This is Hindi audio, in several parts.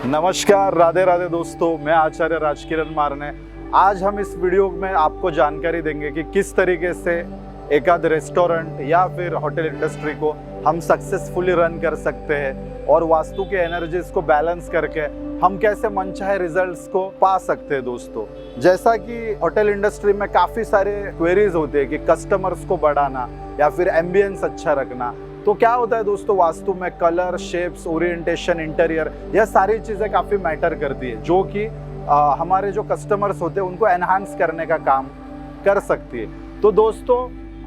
नमस्कार, राधे राधे दोस्तों। मैं आचार्य राजकिरण मारने। आज हम इस वीडियो में आपको जानकारी देंगे कि किस तरीके से एक आध रेस्टोरेंट या फिर होटल इंडस्ट्री को हम सक्सेसफुली रन कर सकते हैं और वास्तु के एनर्जीज को बैलेंस करके हम कैसे मनचाहे रिजल्ट्स को पा सकते हैं। दोस्तों, जैसा कि होटल इंडस्ट्री में काफ़ी सारे क्वेरीज होते हैं कि कस्टमर्स को बढ़ाना या फिर एम्बियंस अच्छा रखना, तो क्या होता है दोस्तों, वास्तु में कलर, शेप्स, ओरिएंटेशन, इंटीरियर, यह सारी चीज़ें काफ़ी मैटर करती है, जो कि हमारे जो कस्टमर्स होते हैं उनको एनहांस करने का काम कर सकती है। तो दोस्तों,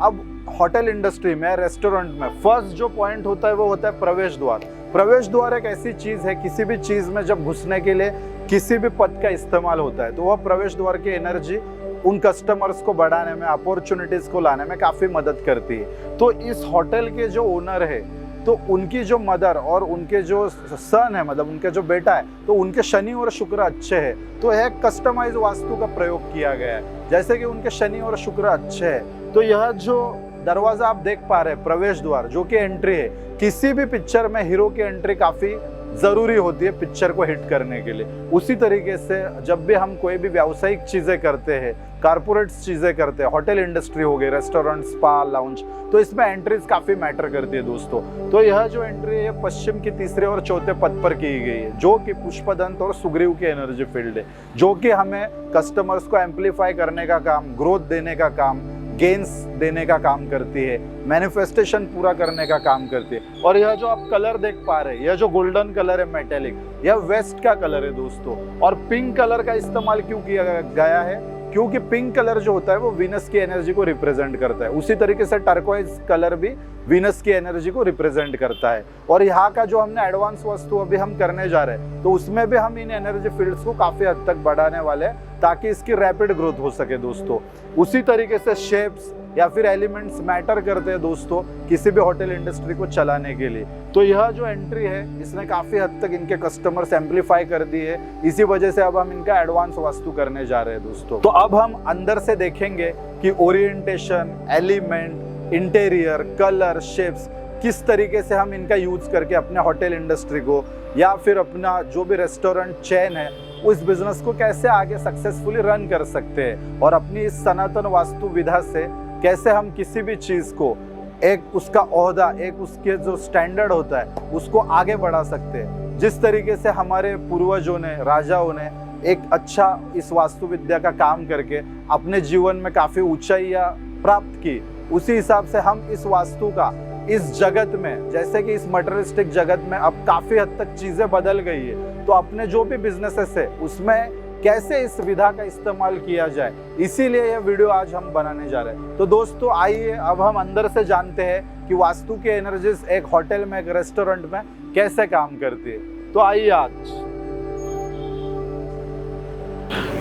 अब होटल इंडस्ट्री में, रेस्टोरेंट में फर्स्ट जो पॉइंट होता है वो होता है प्रवेश द्वार। प्रवेश द्वार एक ऐसी चीज़ है, किसी भी चीज़ में जब घुसने के लिए किसी भी पद का इस्तेमाल होता है तो वह प्रवेश द्वार की एनर्जी उन कस्टमर्स को बढ़ाने में, अपॉर्चुनिटीज़ को लाने में काफ़ी मदद करती है। तो इस होटल के जो ओनर है, तो उनकी जो मदर और उनके जो सन है, मतलब उनके जो बेटा है, तो उनके शनि और शुक्र अच्छे हैं, तो एक कस्टमाइज वास्तु का प्रयोग किया गया है। जैसे कि उनके शनि और शुक्र अच्छे हैं, तो यह जो दरवाज़ा आप देख पा रहे हैं, प्रवेश द्वार, जो कि एंट्री है, किसी भी पिक्चर में हीरो की एंट्री काफ़ी ज़रूरी होती है पिक्चर को हिट करने के लिए। उसी तरीके से जब भी हम कोई भी व्यावसायिक चीज़ें करते हैं, कारपोरेट चीज़ें करते हैं, होटल इंडस्ट्री हो गई, रेस्टोरेंट, स्पा, लाउंज, तो इसमें एंट्रीज काफ़ी मैटर करती है दोस्तों। तो यह जो एंट्री है पश्चिम की तीसरे और चौथे पद पर की गई है, जो कि पुष्पदंत और सुग्रीव की एनर्जी फील्ड है, जो कि हमें कस्टमर्स को एम्पलीफाई करने का काम, ग्रोथ देने का काम, गेन्स देने का काम करती है, मैनिफेस्टेशन पूरा करने का काम करती है। और यह जो आप कलर देख पा रहे हैं, यह जो गोल्डन कलर है, मेटेलिक, यह वेस्ट का कलर है दोस्तों। और पिंक कलर का इस्तेमाल क्यों किया गया है? क्योंकि पिंक कलर जो होता है वो वीनस की एनर्जी को रिप्रेजेंट करता है। उसी तरीके से टर्कोइज कलर भी वीनस की एनर्जी को रिप्रेजेंट करता है। और यहाँ का जो हमने एडवांस वस्तु अभी हम करने जा रहे हैं, तो उसमें भी हम इन एनर्जी फील्ड्स को काफ़ी हद तक बढ़ाने वाले हैं, ताकि इसकी रैपिड ग्रोथ हो सके दोस्तों। उसी तरीके से शेप्स या फिर एलिमेंट्स मैटर करते हैं दोस्तों किसी भी होटल इंडस्ट्री को चलाने के लिए। तो यह जो एंट्री है, इसने काफ़ी हद तक इनके कस्टमर्स एम्पलीफाई कर दी है। इसी वजह से अब हम इनका एडवांस वास्तु करने जा रहे हैं दोस्तों। तो अब हम अंदर से देखेंगे कि orientation, element, interior, colour, shapes, किस तरीके से हम इनका यूज करके अपने होटल इंडस्ट्री को या फिर अपना जो भी रेस्टोरेंट चेन है, उस बिजनेस को कैसे आगे सक्सेसफुली रन कर सकते हैं, और अपनी इस सनातन वास्तु विधा से कैसे हम किसी भी चीज़ को एक उसका ओहदा, एक उसके जो स्टैंडर्ड होता है, उसको आगे बढ़ा सकते हैं। जिस तरीके से हमारे पूर्वजों ने, राजाओं ने एक अच्छा इस वास्तु विद्या का काम करके अपने जीवन में काफ़ी ऊंचाइयां प्राप्त की, उसी हिसाब से हम इस वास्तु का इस जगत में, जैसे कि इस मटेरियलिस्टिक जगत में अब काफ़ी हद तक चीज़ें बदल गई है, तो अपने जो भी बिजनेसेस है उसमें कैसे इस विधा का इस्तेमाल किया जाए, इसीलिए यह वीडियो आज हम बनाने जा रहे हैं। तो दोस्तों, आइए अब हम अंदर से जानते हैं कि वास्तु की एनर्जीज एक होटल में, एक रेस्टोरेंट में कैसे काम करती है। तो आइए आज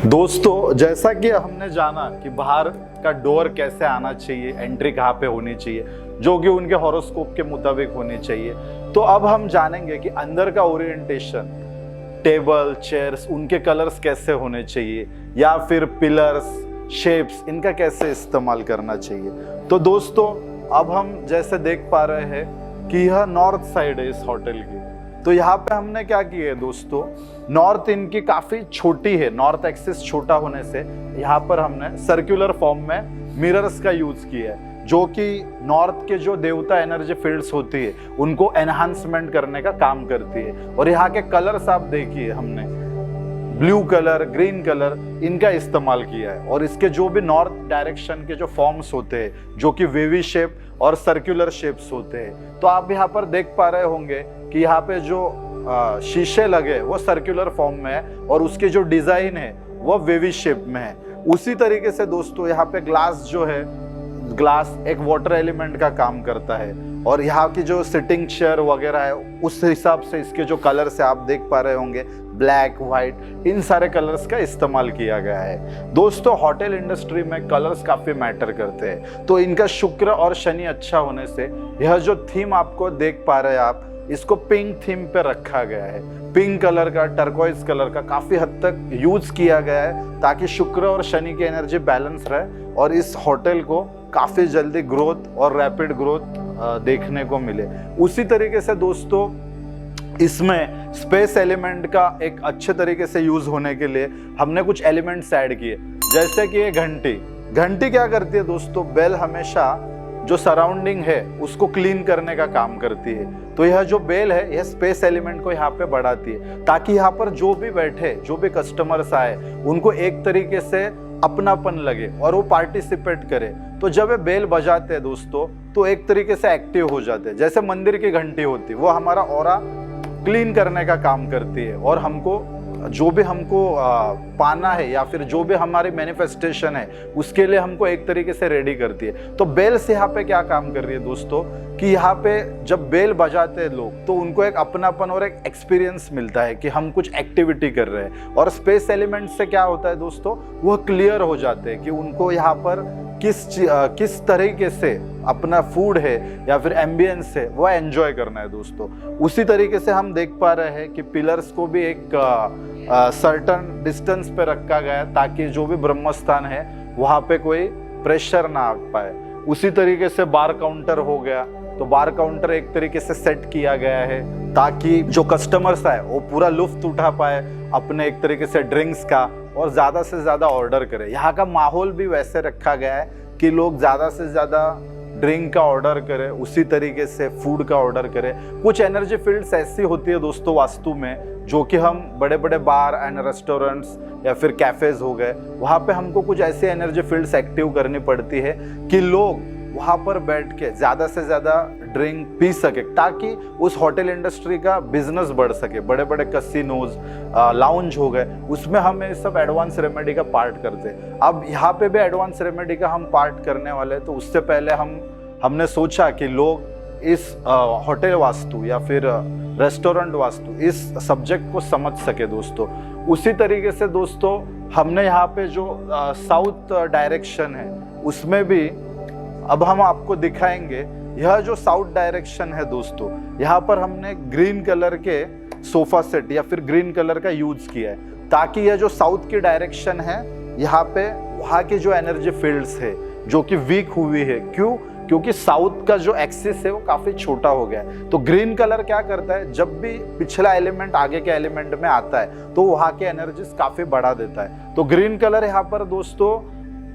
दोस्तों, जैसा कि हमने जाना कि बाहर का डोर कैसे आना चाहिए, एंट्री कहाँ पे होनी चाहिए, जो कि उनके हॉरोस्कोप के मुताबिक होनी चाहिए, तो अब हम जानेंगे कि अंदर का ओरिएंटेशन, टेबल, चेयर्स, उनके कलर्स कैसे होने चाहिए, या फिर पिलर्स, शेप्स, इनका कैसे इस्तेमाल करना चाहिए। तो दोस्तों, अब हम जैसे देख पा रहे हैं कि यह नॉर्थ साइड है इस होटल की। तो यहाँ पे हमने क्या किया है दोस्तों, नॉर्थ इनकी काफ़ी छोटी है, नॉर्थ एक्सिस छोटा होने से यहाँ पर हमने सर्कुलर फॉर्म में मिरर्स का यूज़ किया है, जो कि नॉर्थ के जो देवता एनर्जी फील्ड्स होती है उनको एनहांसमेंट करने का काम करती है। और यहाँ के कलर्स आप देखिए, हमने ब्लू कलर, ग्रीन कलर, इनका इस्तेमाल किया है। और इसके जो भी नॉर्थ डायरेक्शन के जो फॉर्म्स होते हैं, जो कि वेवी शेप और सर्कुलर शेप्स होते हैं, तो आप यहाँ पर देख पा रहे होंगे कि यहाँ पे जो शीशे लगे वो सर्कुलर फॉर्म में है, और उसके जो डिज़ाइन है वो वेवी शेप में है। उसी तरीके से दोस्तों, यहाँ पे ग्लास जो है, ग्लास एक वाटर एलिमेंट का काम करता है, और यहाँ की जो सिटिंग चेयर वगैरह है, उस हिसाब से इसके जो कलर्स है आप देख पा रहे होंगे, ब्लैक, वाइट, इन सारे कलर्स का इस्तेमाल किया गया है। दोस्तों, होटल इंडस्ट्री में कलर्स काफ़ी मैटर करते हैं, तो इनका शुक्र और शनि अच्छा होने से यह जो थीम आपको देख पा रहे हैं आप, इसको पिंक थीम पे रखा गया है। पिंक कलर का, टर्कोइज कलर का काफ़ी हद तक यूज किया गया है, ताकि शुक्र और शनि की एनर्जी बैलेंस रहे और इस होटल को काफ़ी जल्दी ग्रोथ और रैपिड ग्रोथ देखने को मिले। उसी तरीके से दोस्तों, इसमें स्पेस एलिमेंट का एक अच्छे तरीके से यूज होने के लिए हमने कुछ एलिमेंट्स ऐड किए, जैसे कि ये घंटी क्या करती है दोस्तों, बेल हमेशा जो सराउंडिंग है उसको क्लीन करने का काम करती है। तो यह जो बेल है यह स्पेस एलिमेंट को यहाँ पे बढ़ाती है, ताकि यहाँ पर जो भी बैठे, जो भी कस्टमर्स आए, उनको एक तरीके से अपनापन लगे और वो पार्टिसिपेट करे। तो जब ये बेल बजाते हैं दोस्तों तो एक तरीके से एक्टिव हो जाते हैं। जैसे मंदिर की घंटी होती है, वो हमारा ऑरा क्लीन करने का काम करती है और हमको जो भी हमको पाना है या फिर जो भी हमारी मैनिफेस्टेशन है उसके लिए हमको एक तरीके से रेडी करती है। तो बेल्स यहाँ पे क्या काम कर रही है दोस्तों कि यहाँ पे जब बेल बजाते हैं लोग तो उनको एक अपनापन और एक एक्सपीरियंस मिलता है कि हम कुछ एक्टिविटी कर रहे हैं। और स्पेस एलिमेंट से क्या होता है दोस्तों, वह क्लियर हो जाते हैं कि उनको यहाँ पर किस तरीके से अपना फूड है या फिर एम्बियंस है वो एंजॉय करना है दोस्तों। उसी तरीके से हम देख पा रहे हैं कि पिलर्स को भी एक सर्टन डिस्टेंस पे रखा गया है, ताकि जो भी ब्रह्मस्थान है वहाँ पे कोई प्रेशर ना आ पाए। उसी तरीके से बार काउंटर हो गया, तो बार काउंटर एक तरीके से सेट किया गया है ताकि जो कस्टमर्स आए वो पूरा लुफ्त उठा पाए अपने एक तरीके से ड्रिंक्स का और ज़्यादा से ज़्यादा ऑर्डर करें। यहाँ का माहौल भी वैसे रखा गया है कि लोग ज़्यादा से ज़्यादा ड्रिंक का ऑर्डर करें, उसी तरीके से फूड का ऑर्डर करें। कुछ एनर्जी फील्ड्स ऐसी होती है दोस्तों वास्तु में, जो कि हम बड़े बड़े बार एंड रेस्टोरेंट्स या फिर कैफ़ेज़ हो गए, वहाँ पे हमको कुछ ऐसी एनर्जी फील्ड्स एक्टिव करनी पड़ती है कि लोग वहाँ पर बैठ के ज़्यादा से ज़्यादा ड्रिंक पी सके, ताकि उस होटल इंडस्ट्री का बिजनेस बढ़ सके। बड़े बड़े कैसीनोज, लाउंज हो गए, उसमें हम ये सब एडवांस रेमेडी का पार्ट करते हैं। अब यहाँ पे भी एडवांस रेमेडी का हम पार्ट करने वाले हैं। तो उससे पहले हमने सोचा कि लोग इस होटल वास्तु या फिर रेस्टोरेंट वास्तु इस सब्जेक्ट को समझ सके दोस्तों। उसी तरीके से दोस्तों हमने यहाँ पे जो साउथ डायरेक्शन है उसमें भी अब हम आपको दिखाएंगे। यह जो साउथ डायरेक्शन है दोस्तों, यहाँ पर हमने ग्रीन कलर के सोफा सेट या फिर ग्रीन कलर का यूज किया है, ताकि यह जो साउथ की डायरेक्शन है यहाँ पे वहाँ की जो एनर्जी फील्ड्स है जो कि वीक हुई है। क्योंकि साउथ का जो एक्सिस है वो काफी छोटा हो गया है। तो ग्रीन कलर क्या करता है, जब भी पिछला एलिमेंट आगे के एलिमेंट में आता है तो वहाँ के एनर्जीज काफी बढ़ा देता है। तो ग्रीन कलर यहाँ पर दोस्तों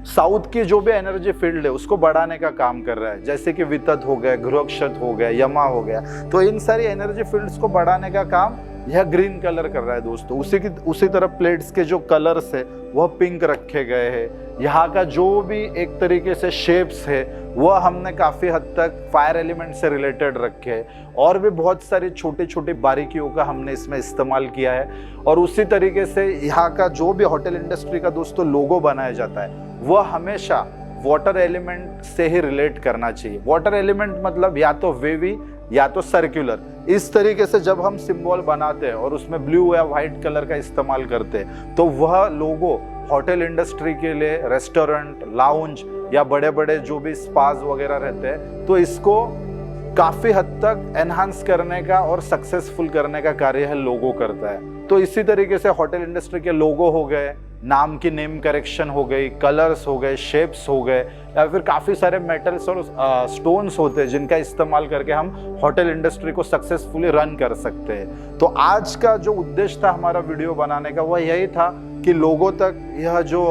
साउथ की जो भी एनर्जी फील्ड है उसको बढ़ाने का काम कर रहा है, जैसे कि वितत हो गया, घृक्षत हो गया, यमा हो गया। तो इन सारी एनर्जी फील्ड्स को बढ़ाने का काम यह ग्रीन कलर कर रहा है दोस्तों। उसी तरह प्लेट्स के जो कलर्स है वह पिंक रखे गए हैं। यहाँ का जो भी एक तरीके से शेप्स है वह हमने काफ़ी हद तक फायर एलिमेंट से रिलेटेड रखे हैं, और भी बहुत सारी छोटी छोटी बारीकियों का हमने इसमें इस्तेमाल किया है। और उसी तरीके से यहाँ का जो भी होटल इंडस्ट्री का दोस्तों लोगो बनाया जाता है वह हमेशा वाटर एलिमेंट से ही रिलेट करना चाहिए। वाटर एलिमेंट मतलब या तो वेवी या तो सर्कुलर। इस तरीके से जब हम सिंबल बनाते हैं और उसमें ब्लू या व्हाइट कलर का इस्तेमाल करते हैं तो वह लोगो होटल इंडस्ट्री के लिए, रेस्टोरेंट, लाउंज या बड़े बड़े जो भी स्पाज वगैरह रहते हैं, तो इसको काफ़ी हद तक एनहांस करने का और सक्सेसफुल करने का कार्य है लोगो करता है। तो इसी तरीके से होटल इंडस्ट्री के लोगो हो गए, नाम की नेम करेक्शन हो गई, कलर्स हो गए, शेप्स हो गए, या फिर काफ़ी सारे मेटल्स और स्टोन्स होते हैं जिनका इस्तेमाल करके हम होटल इंडस्ट्री को सक्सेसफुली रन कर सकते हैं। तो आज का जो उद्देश्य था हमारा वीडियो बनाने का वह यही था कि लोगों तक यह जो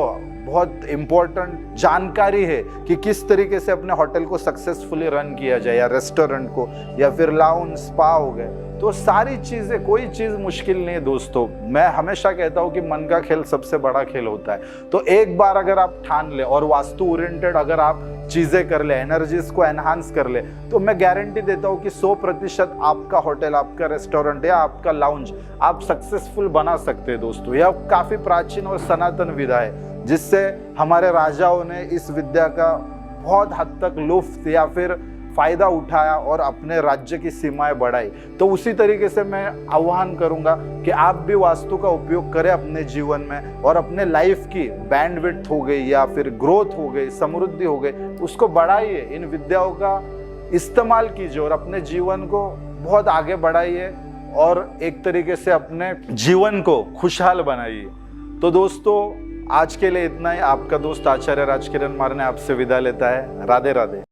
बहुत इम्पोर्टेंट जानकारी है कि किस तरीके से अपने होटल को सक्सेसफुली रन किया जाए, या रेस्टोरेंट को, या फिर लाउंज, स्पा हो गए, तो सारी चीज़ें, कोई चीज़ मुश्किल नहीं है दोस्तों। मैं हमेशा कहता हूँ कि मन का खेल सबसे बड़ा खेल होता है। तो एक बार अगर आप ठान ले और वास्तु ओरिएंटेड अगर आप चीज़ें कर ले, एनर्जीज को एनहांस कर ले, तो मैं गारंटी देता हूँ कि 100% आपका होटल, आपका रेस्टोरेंट या आपका लाउंज आप सक्सेसफुल बना सकते हैं दोस्तों। यह काफ़ी प्राचीन और सनातन विधा है जिससे हमारे राजाओं ने इस विद्या का बहुत हद तक लुफ्त या फिर फायदा उठाया और अपने राज्य की सीमाएं बढ़ाई। तो उसी तरीके से मैं आह्वान करूंगा कि आप भी वास्तु का उपयोग करें अपने जीवन में, और अपने लाइफ की बैंडविड्थ हो गई या फिर ग्रोथ हो गई, समृद्धि हो गई, उसको बढ़ाइए, इन विद्याओं का इस्तेमाल कीजिए और अपने जीवन को बहुत आगे बढ़ाइए और एक तरीके से अपने जीवन को खुशहाल बनाइए। तो दोस्तों आज के लिए इतना ही। आपका दोस्त आचार्य राजकिरण मारने आपसे विदा लेता है। राधे राधे।